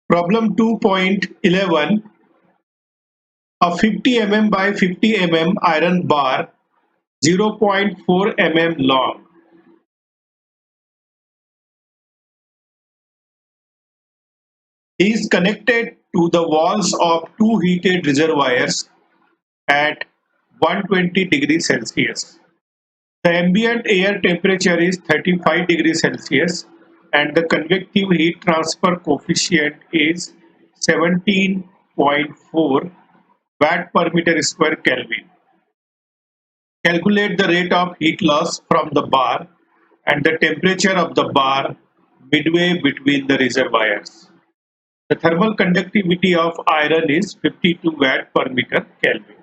Problem 2.11. A 50 mm by 50 mm iron bar 0.4 mm long is connected to the walls of two heated reservoirs at 120 degrees Celsius. The ambient air temperature is 35 degrees Celsius and the convective heat transfer coefficient is 17.4 watt per meter square Kelvin. Calculate the rate of heat loss from the bar and the temperature of the bar midway between the reservoirs. The thermal conductivity of iron is 52 watt per meter Kelvin.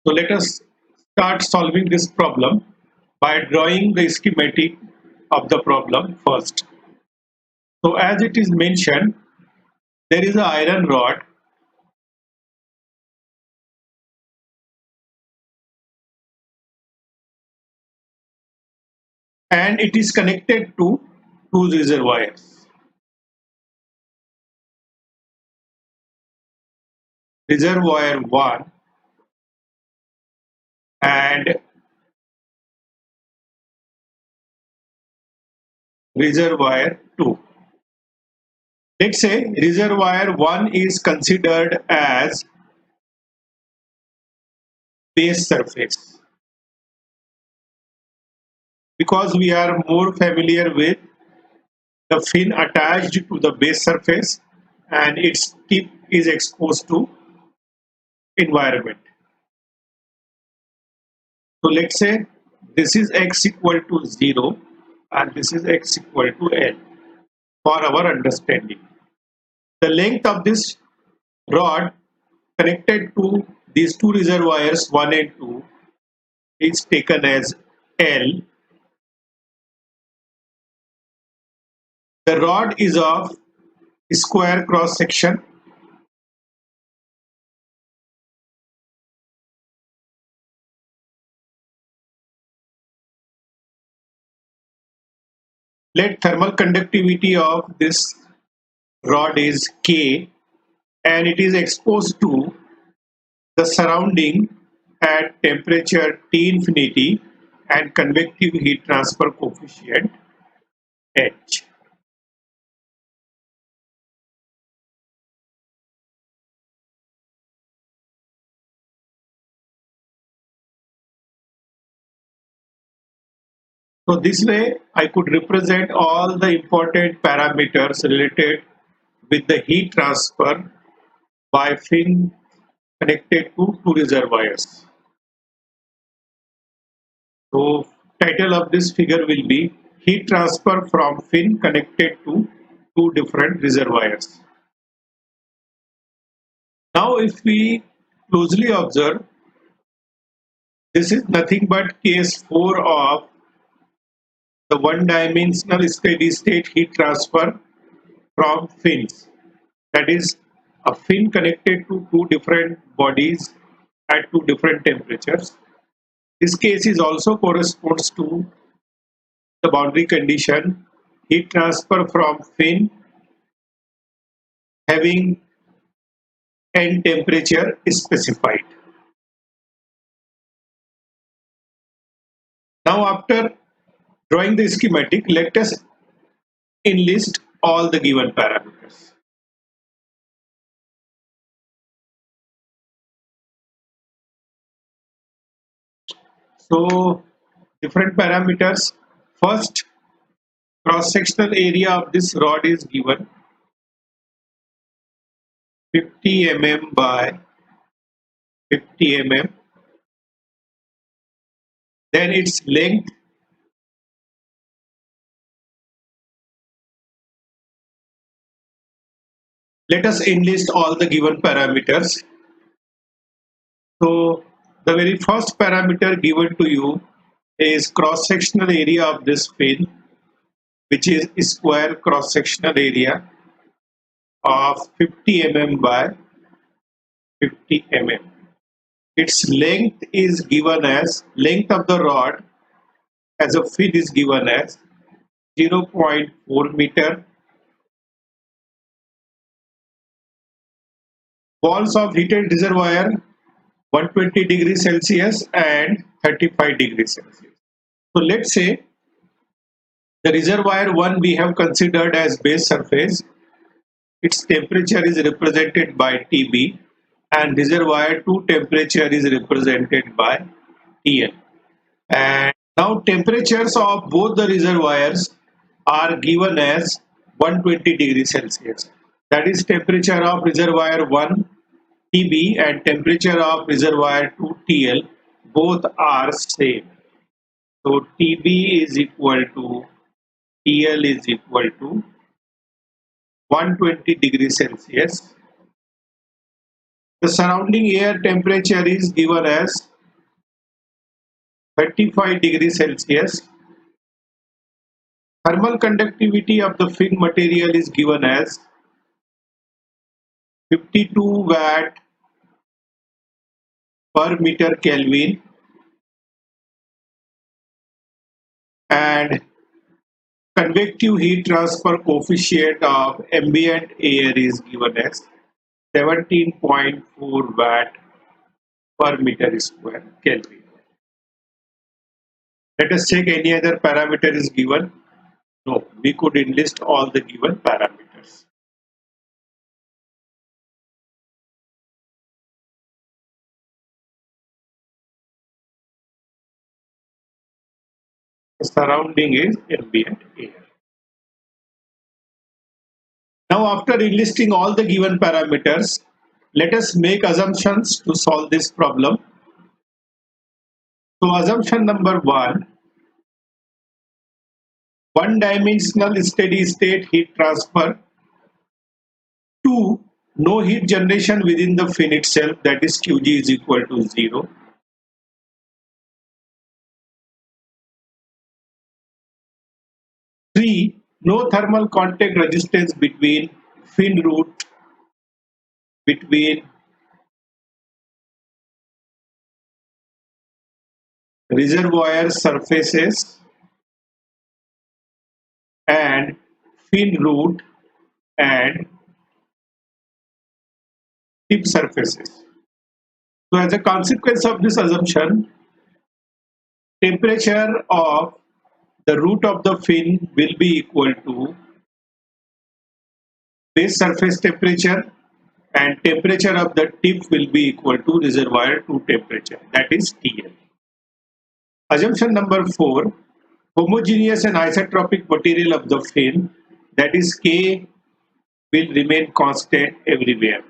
So let us start solving this problem by drawing the schematic of the problem first. So as it is mentioned, there is an iron rod and it is connected to two reservoirs. Reservoir 1 and reservoir 2. Let's say reservoir 1 is considered as base surface because we are more familiar with the fin attached to the base surface and its tip is exposed to environment. So let's say this is x equal to 0 and this is x equal to L for our understanding. The length of this rod connected to these two reservoirs 1 and 2 is taken as L. The rod is of square cross section. Let thermal conductivity of this rod is K and it is exposed to the surrounding at temperature T infinity and convective heat transfer coefficient H. So this way I could represent all the important parameters related with the heat transfer by fin connected to two reservoirs. So title of this figure will be heat transfer from fin connected to two different reservoirs. Now if we closely observe, this is nothing but case 4 of the one-dimensional steady-state heat transfer from fins. That is a fin connected to two different bodies at two different temperatures. This case is also corresponds to the boundary condition heat transfer from fin having N temperature is specified. Now after drawing the schematic, let us enlist all the given parameters. So different parameters. First, cross-sectional area of this rod is given 50 mm by 50 mm. Then its length let us enlist all the given parameters. So the very first parameter given to you is cross-sectional area of this fin, which is square cross-sectional area of 50 mm by 50 mm. Its length is given as length of the rod as a fin is given as 0.4 meter walls of heated reservoir 120 degrees Celsius and 35 degrees Celsius. So let's say the reservoir 1 we have considered as base surface. Its temperature is represented by TB and reservoir 2 temperature is represented by TL. And now temperatures of both the reservoirs are given as 120 degrees Celsius. That is temperature of reservoir 1 TB and temperature of reservoir 2 TL both are same. So TB is equal to TL is equal to 120 degrees Celsius. The surrounding air temperature is given as 35 degrees Celsius. Thermal conductivity of the fin material is given as 52 watt per meter Kelvin and convective heat transfer coefficient of ambient air is given as 17.4 watt per meter square Kelvin. Let us check any other parameter is given. No, we could enlist all the given parameters. The surrounding is ambient air. Now, after enlisting all the given parameters, let us make assumptions to solve this problem. So, assumption number one dimensional steady state heat transfer. 2. No heat generation within the fin itself, that is Qg is equal to 0. 3. No thermal contact resistance between fin root, between reservoir surfaces and fin root and tip surfaces. So as a consequence of this assumption, temperature of the root of the fin will be equal to base surface temperature and temperature of the tip will be equal to reservoir 2 temperature, that is TL. Assumption number 4, homogeneous and isotropic material of the fin, that is K, will remain constant everywhere.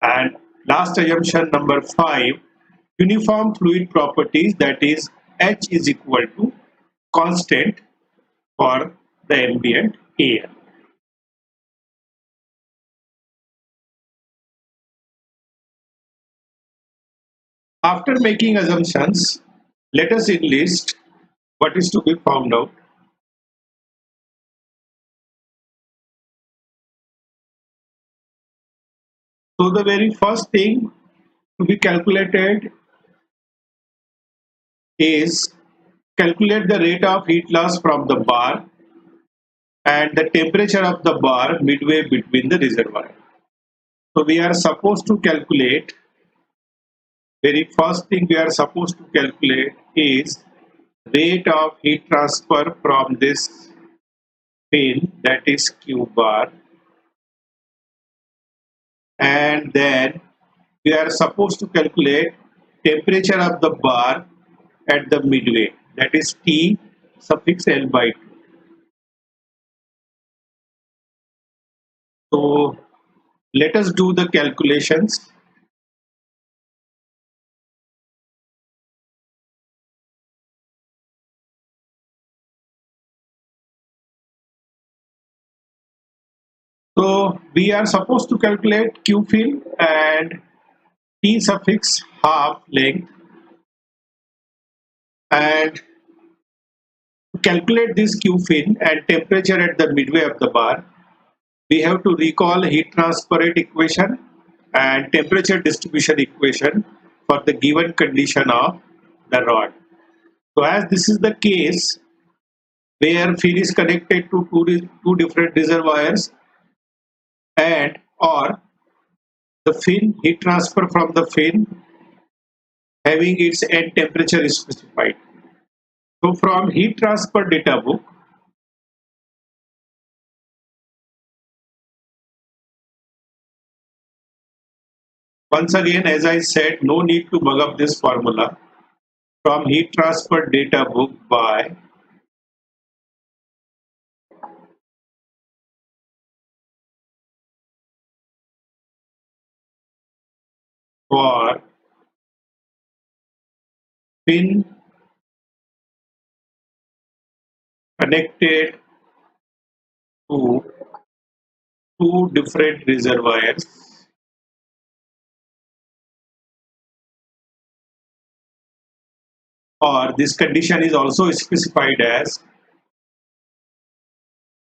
And last assumption number 5, uniform fluid properties, that is H is equal to constant for the ambient air. After making assumptions, let us enlist what is to be found out. So the very first thing to be calculated is calculate the rate of heat loss from the bar and the temperature of the bar midway between the reservoir. So we are supposed to calculate, very first thing we are supposed to calculate is rate of heat transfer from this fin, that is Q bar, and then we are supposed to calculate temperature of the bar at the midway, that is T suffix L by 2. So let us do the calculations. So we are supposed to calculate Q fin and T suffix half length, and to calculate this Q fin and temperature at the midway of the bar, we have to recall heat transfer rate equation and temperature distribution equation for the given condition of the rod. So as this is the case where fin is connected to two different reservoirs and or The fin heat transfer from the fin having its end temperature is specified. So from heat transfer data book, once again, as I said, no need to bug up this formula. From heat transfer data book by for fin connected to two different reservoirs, or this condition is also specified as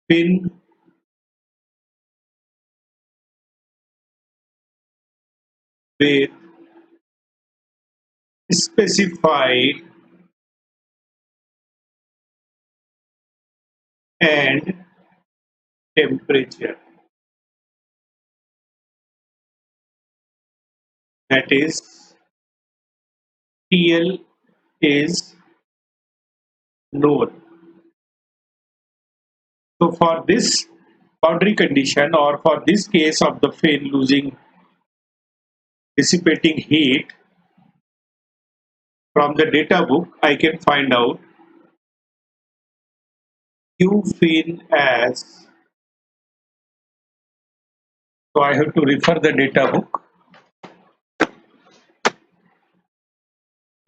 fin with specified and temperature, that is TL is known. So for this boundary condition, or for this case of the fin losing dissipating heat, from the data book I can find out Q fin as, so I have to refer the data book.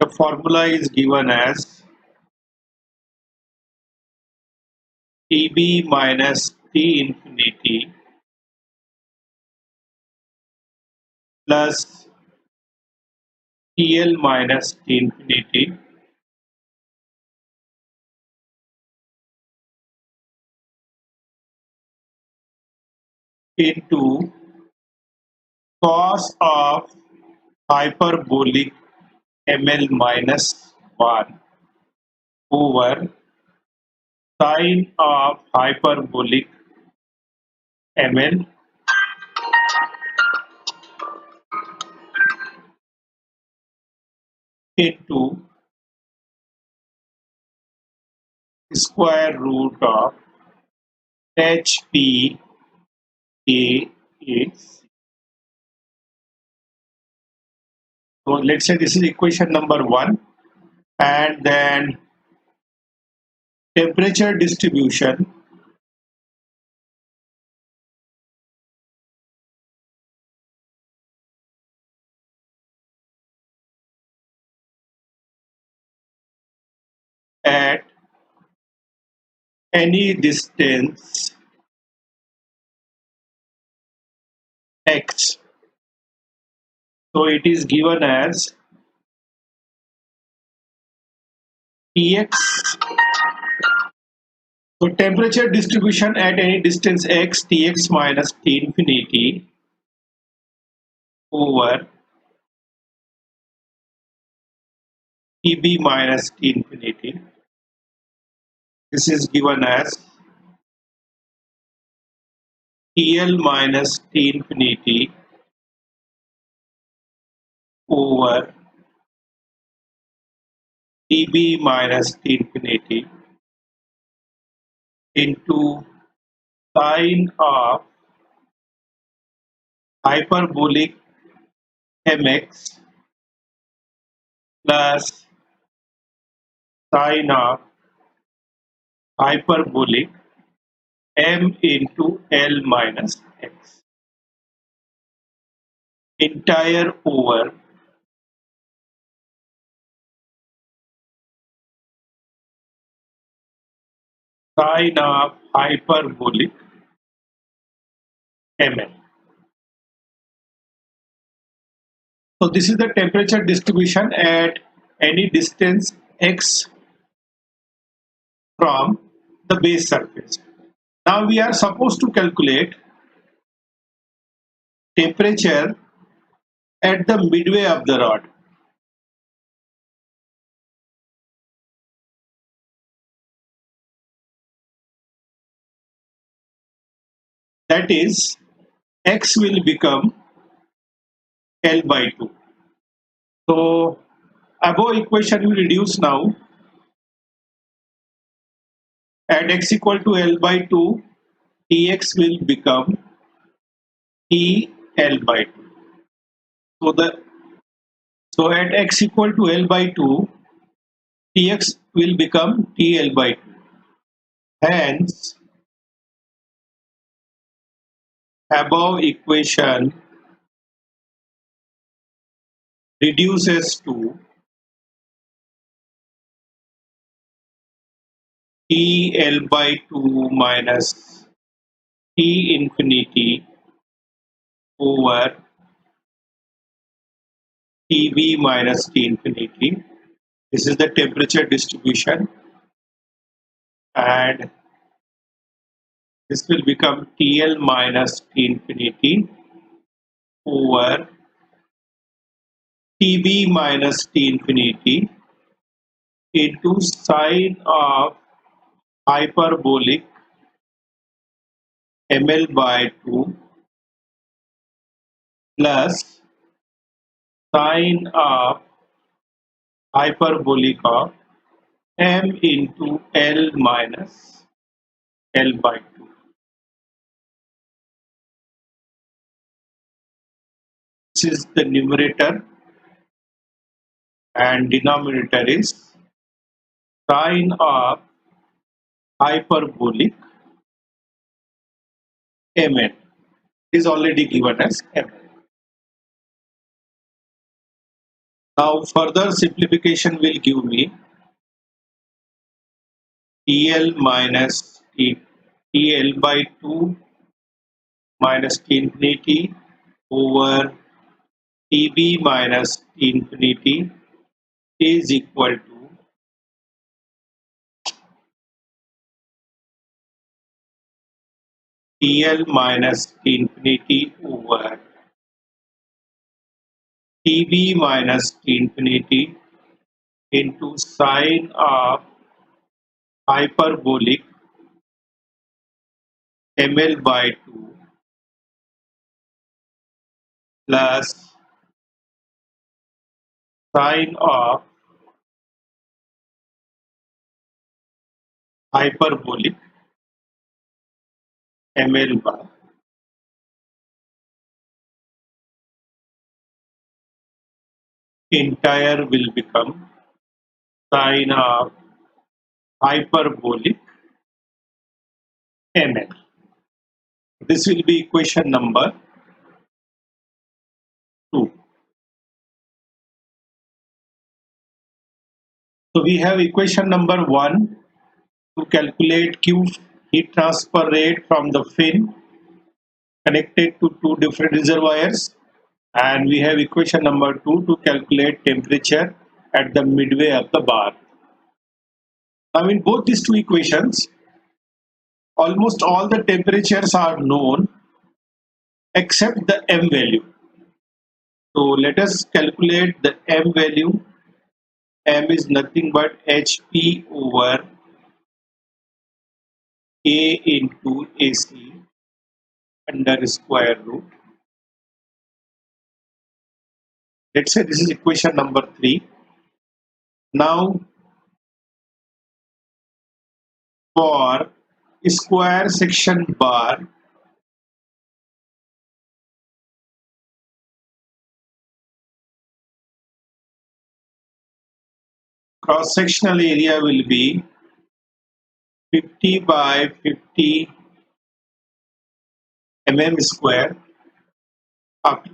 The formula is given as TB minus T infinity plus TL minus T infinity into cos of hyperbolic ml minus 1 over sine of hyperbolic ml into square root of HPA is. So let's say this is equation number 1, and then temperature distribution at any distance x. So it is given as Tx. So temperature distribution at any distance x, Tx minus T infinity over Tb minus T infinity. This is given as TL minus T infinity over Tb minus T infinity into sine of hyperbolic mx plus sine of hyperbolic m into L minus x, entire over sine of hyperbolic ml. So this is the temperature distribution at any distance x from the base surface. Now we are supposed to calculate temperature at the midway of the rod. That is, x will become L by 2. So above equation we reduce now. At x equal to L by 2, Tx will become TL by 2. So at x equal to L by 2, Tx will become TL by 2. Hence, above equation reduces to TL by 2 minus T infinity over Tb minus T infinity. This is the temperature distribution, and this will become TL minus T infinity over Tb minus T infinity into sine of hyperbolic ml by 2 plus sine of hyperbolic of m into L minus L by 2. This is the numerator, and denominator is sine of hyperbolic mn is already given as mn. Now further simplification will give me TL minus TL by 2 minus T infinity over TB minus T infinity is equal to TL minus T infinity over TB minus T infinity into sine of hyperbolic ml by 2 plus sine of hyperbolic ml by entire will become sine of hyperbolic ml. This will be equation number 2. So we have equation number 1 to calculate Q heat transfer rate from the fin connected to two different reservoirs, and we have equation number 2 to calculate temperature at the midway of the bar. Now in both these two equations, almost all the temperatures are known except the M value. So let us calculate the M value. M is nothing but HP over A into AC under square root. Let's say this is equation number 3. Now for square section bar, cross sectional area will be 50 by 50 mm square. After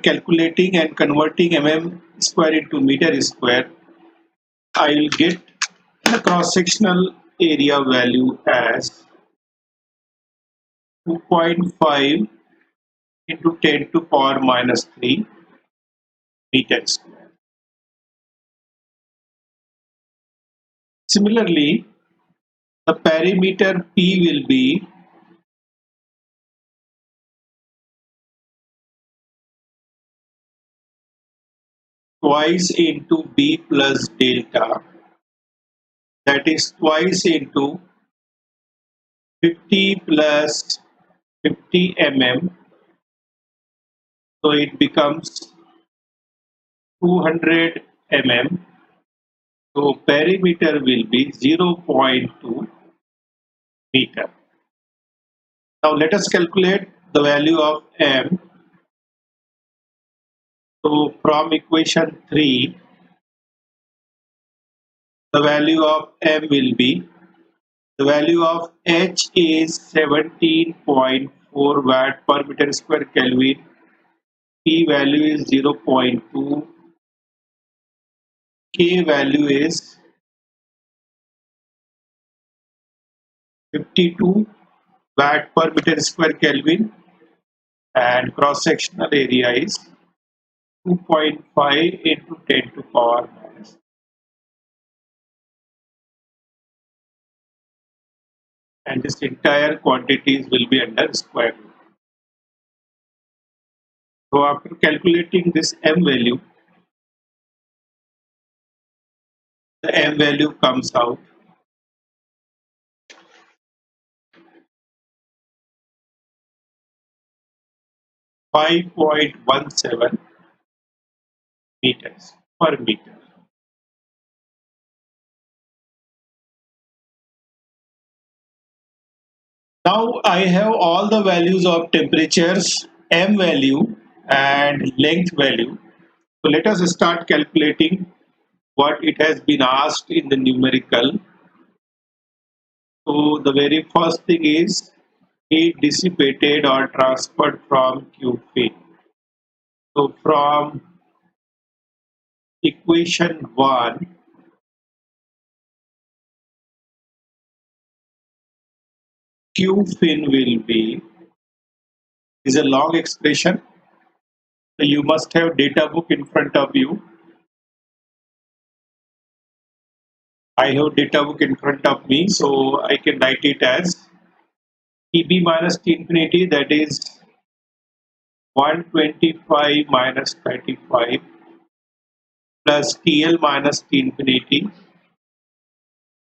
calculating and converting mm square into meter square, I will get the cross sectional area value as 2.5 into 10 to power minus 3 meter square. Similarly, the perimeter P will be twice into B plus delta, that is twice into 50 plus 50 mm So it becomes 200 mm. So perimeter will be 0.2 meter. Now let us calculate the value of m. So from equation 3, the value of m will be, the value of H is 17.4 watt per meter square Kelvin. P value is 0.2. K value is 52 watt per meter square Kelvin, and cross sectional area is 2.5 into 10 to power minus. And this entire quantities will be under square root. So after calculating this m value, the m value comes out 5.17 meters per meter. Now I have all the values of temperatures, m value and length value. So let us start calculating what it has been asked in the numerical. So the very first thing is heat dissipated or transferred from Q fin. So from equation 1, Q fin will be, is a long expression. So you must have data book in front of you. I have data book in front of me, so I can write it as TB minus T infinity, that is 125 minus 35 plus TL minus T infinity.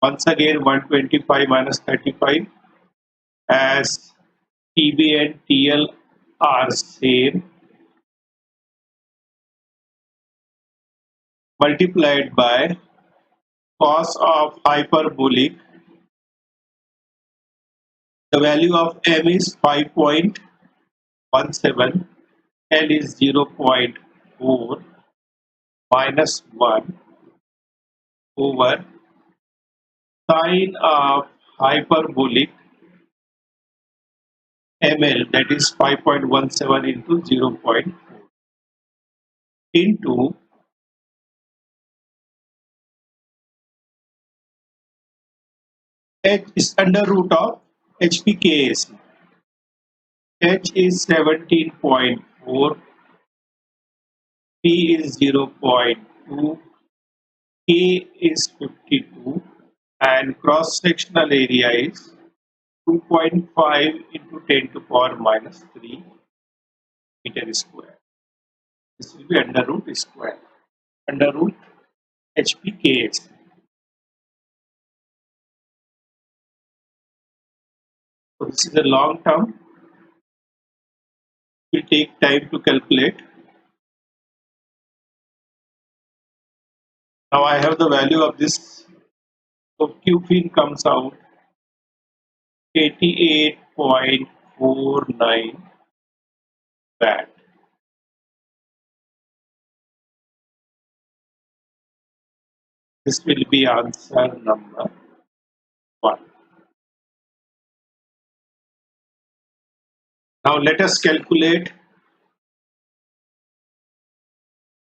Once again 125 minus 35, as TB and TL are same, multiplied by cos of hyperbolic. The value of m is 5.17, L is 0.4 minus 1 over sine of hyperbolic ml, that is 5.17 into 0.4 into h is under root of HPKS. H is 17.4, P is 0.2, K is 52, and cross sectional area is 2.5 into 10 to power minus 3 meter square. This will be under root square, under root HPKS. So this is a long term. It will take time to calculate. Now I have the value of this. So Q fin comes out 88.49 watt. This will be answer number 1. Now let us calculate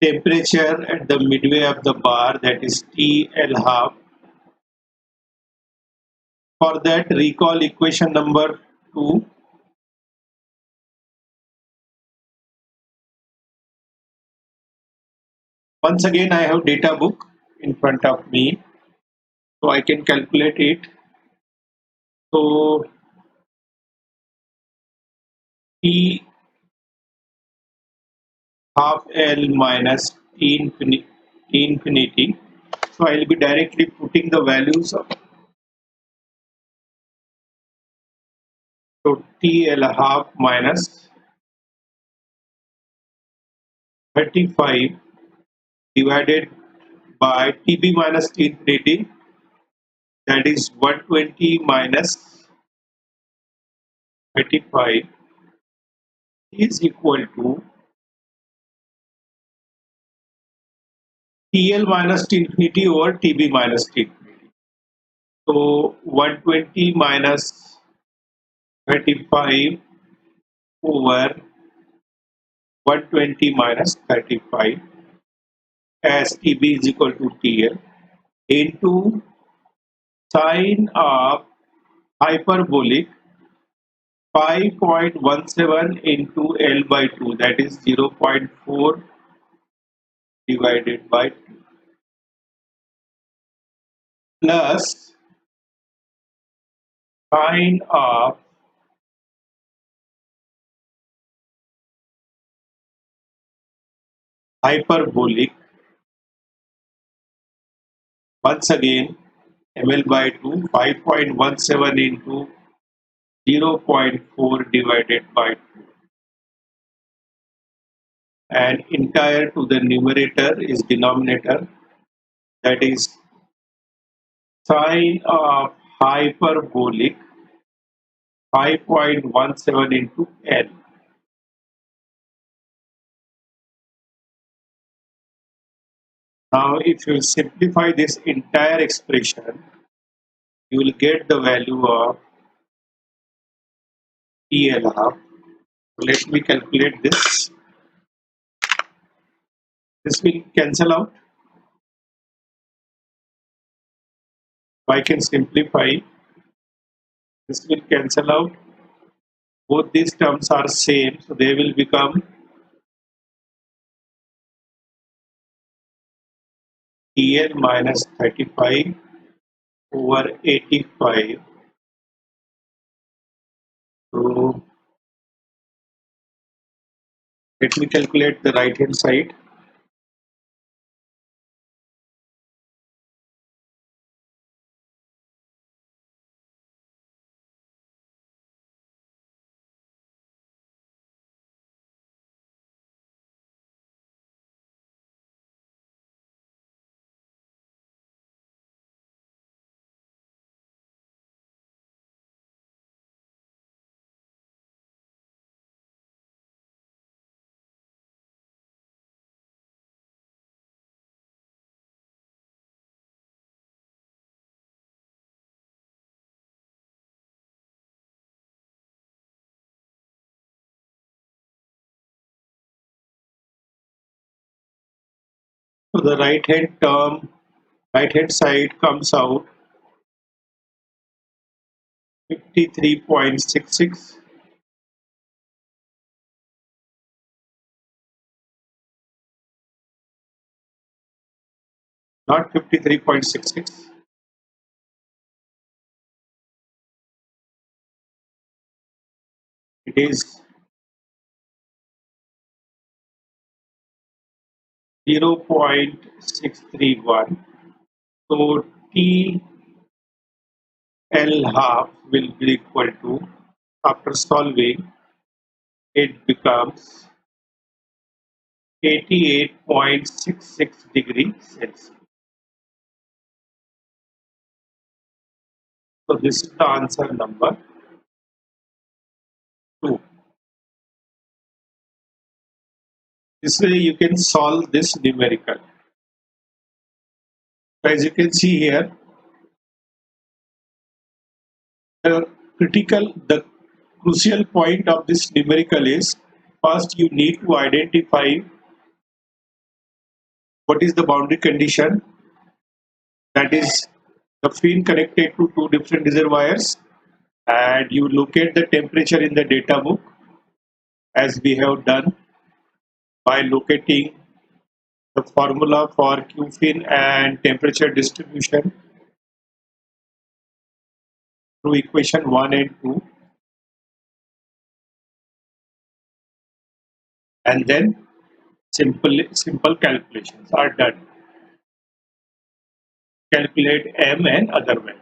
temperature at the midway of the bar, that is TL half. For that, recall equation number 2. Once again, I have data book in front of me, so I can calculate it. So T half L minus T infinity. So I will be directly putting the values of, so TL half minus 35 divided by TB minus T infinity, that is 120 minus 35 is equal to TL minus T infinity over TB minus T infinity. So 120 minus 35 over 120 minus 35 as TB is equal to TL into sine of hyperbolic 5.17 into L by 2, that is 0.4 divided by 2, plus sine of hyperbolic, once again ml by 2, 5.17 into 0.4 divided by 2, and entire to the numerator is denominator, that is sine of hyperbolic 5.17 into L. Now if you simplify this entire expression, you will get the value of TL half. Let me calculate this. This will cancel out. I can simplify. This will cancel out. Both these terms are same, so they will become TL minus 35 over 85. So let me calculate the right hand side. So the right hand side comes out 53.66, not 53.66. It is 0.631. So TL half will be equal to, after solving, it becomes 88.66 degrees Celsius. So this is the answer number 2. This way you can solve this numerical. As you can see here, the crucial point of this numerical is, first you need to identify what is the boundary condition, that is the fin connected to two different reservoirs, and you locate the temperature in the data book as we have done by locating the formula for Q fin and temperature distribution through equation 1 and 2, and then simple calculations are done. Calculate M and other values.